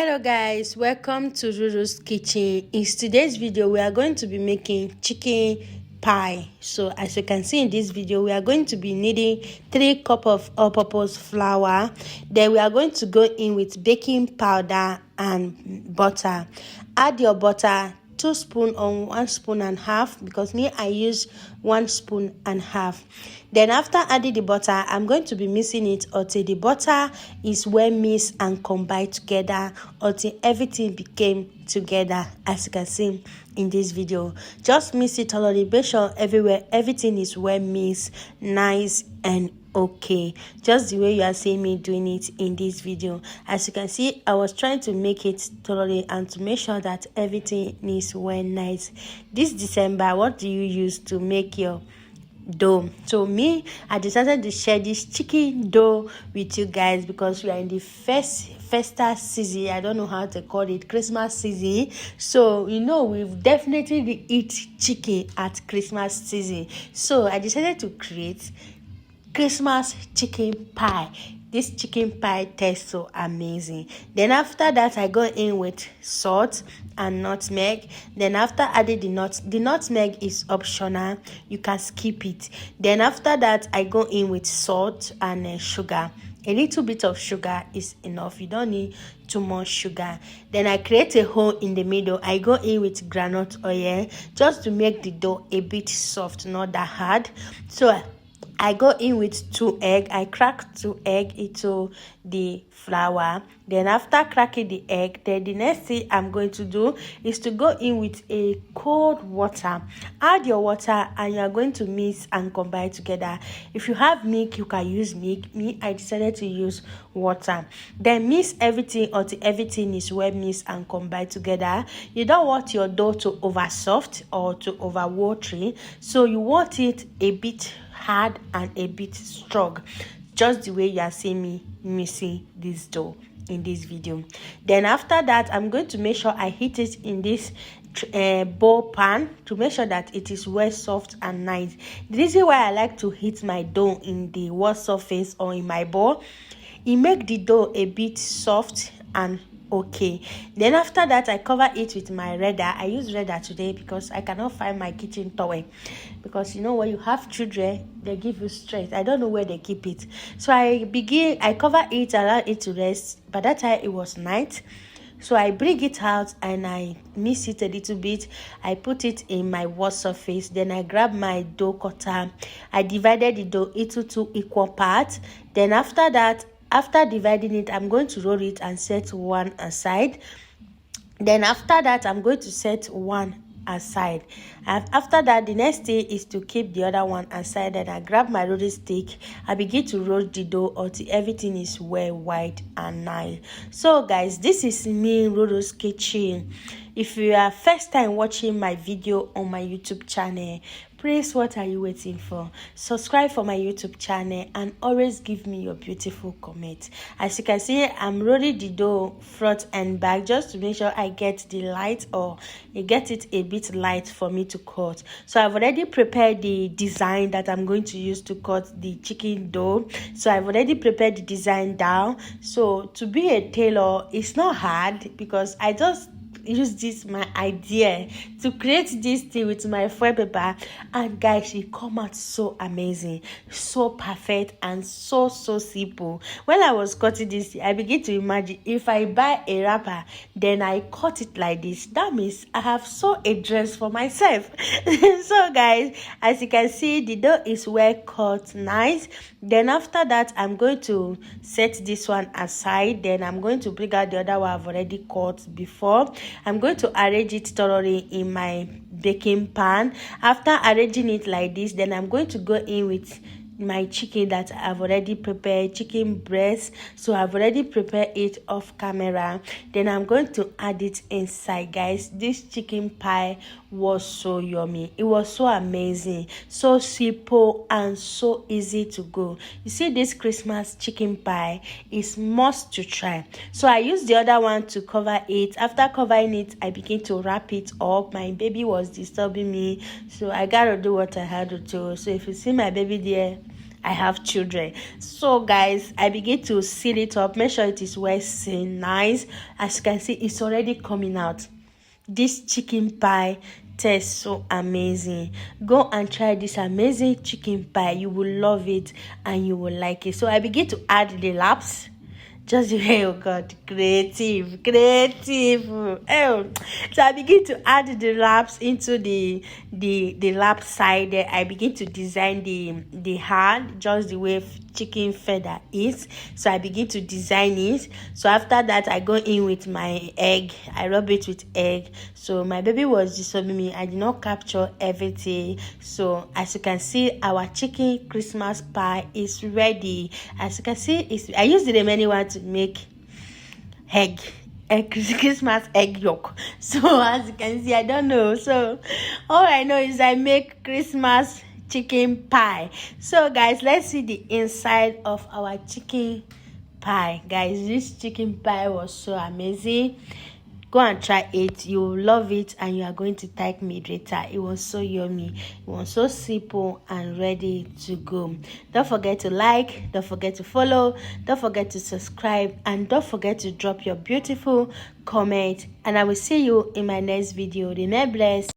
Hello guys, welcome to Ruru's Kitchen. In today's video we are going to be making chicken pie. So as you can see in this video, we are going to be needing 3 cups of all-purpose flour. Then we are going to go in with baking powder and butter. Add your butter 2 spoons or 1 spoon and half, because me I use 1 spoon and half. Then after adding the butter, I'm going to be mixing it until the butter is well mixed and combined together, until everything became together. As you can see in this video, just mix it thoroughly. Make sure everything is well mixed, nice and okay, just the way you are seeing me doing it in this video. As you can see, I was trying to make it thoroughly and to make sure that everything is well nice. This December, what do you use to make your dough? So me, I decided to share this chicken dough with you guys because we are in the festive season. I don't know how to call it, Christmas season. So we've definitely eat chicken at Christmas season. So I decided to create Christmas chicken pie. This chicken pie tastes so amazing. Then after that, I go in with salt and nutmeg. Then after adding the nutmeg is optional, you can skip it. Then after that, I go in with salt and sugar. A little bit of sugar is enough. You don't need too much sugar. Then I create a hole in the middle. I go in with groundnut oil just to make the dough a bit soft, not that hard. So I go in with 2 eggs. I crack 2 eggs into the flour. Then after cracking the egg, then the next thing I'm going to do is to go in with a cold water. Add your water and you are going to mix and combine together. If you have milk, you can use milk. Me, I decided to use water. Then mix everything until everything is well mixed and combined together. You don't want your dough to over soft or to over watery, so you want it a bit hard and a bit strong, just the way you are seeing me mixing this dough in this video. Then after that, I'm going to make sure I heat it in this bowl pan to make sure that it is well soft and nice. The reason why I like to heat my dough in the wall surface or in my bowl, it make the dough a bit soft and okay. Then after that, I cover it with my redder. I use redder today because I cannot find my kitchen towel, because when you have children, they give you strength. I don't know where they keep it. So I cover it, allow it to rest. By that time it was night, so I bring it out and I mix it a little bit. I put it in my wall surface. Then I grab my dough cutter. I divided the dough into 2 equal parts. Then after that, after dividing it, I'm going to roll it and set one aside. Then after that, I'm going to set one aside. And after that, the next thing is to keep the other one aside. And I grab my rolling stick. I begin to roll the dough until everything is well wide and nice. So guys, this is me, Ruru's Kitchen. If you are first time watching my video on my YouTube channel, please, what are you waiting for? Subscribe for my YouTube channel and always give me your beautiful comment. As you can see, I'm rolling the dough front and back just to make sure I get the light, or I get it a bit light for me to cut. So I've already prepared the design that I'm going to use to cut the chicken dough. So I've already prepared the design down. So to be a tailor, it's not hard, because I just use this my idea to create this thing with my foil paper, and guys, it come out so amazing, so perfect, and so simple. When I was cutting this, I begin to imagine if I buy a wrapper, then I cut it like this, that means I have sewn a dress for myself. So guys, as you can see, the dough is well cut, nice. Then after that, I'm going to set this one aside. Then I'm going to bring out the other one I've already cut before. I'm going to arrange it thoroughly in my baking pan. After arranging it like this, then I'm going to go in with my chicken that I've already prepared, chicken breast. So I've already prepared it off camera. Then I'm going to add it inside. Guys, this chicken pie was so yummy. It was so amazing, so simple, and so easy to go. You see, this Christmas chicken pie is must to try. So I used the other one to cover it. After covering it, I began to wrap it up. My baby was disturbing me, so I gotta do what I had to do. So if you see my baby there, I have children. So guys, I begin to seal it up, make sure it is well sealed, nice. As you can see, it's already coming out. This chicken pie tastes so amazing. Go and try this amazing chicken pie. You will love it and you will like it. So I begin to add the laps. Just the way, oh God, creative. Oh, so I begin to add the laps into the lap side there. I begin to design the hand just the way chicken feather is. So I begin to design it. So after that, I go in with my egg. I rub it with egg. So my baby was disturbing me. I did not capture everything. So as you can see, our chicken Christmas pie is ready. As you can see, I used the remaining one to make egg Christmas egg yolk. So as you can see, I don't know. So all I know is I make Christmas chicken pie. So guys, let's see the inside of our chicken pie. Guys, this chicken pie was so amazing. Go and try it. You will love it and you are going to thank me later. It was so yummy. It was so simple and ready to go. Don't forget to like, don't forget to follow, don't forget to subscribe, and don't forget to drop your beautiful comment. And I will see you in my next video. Remain blessed.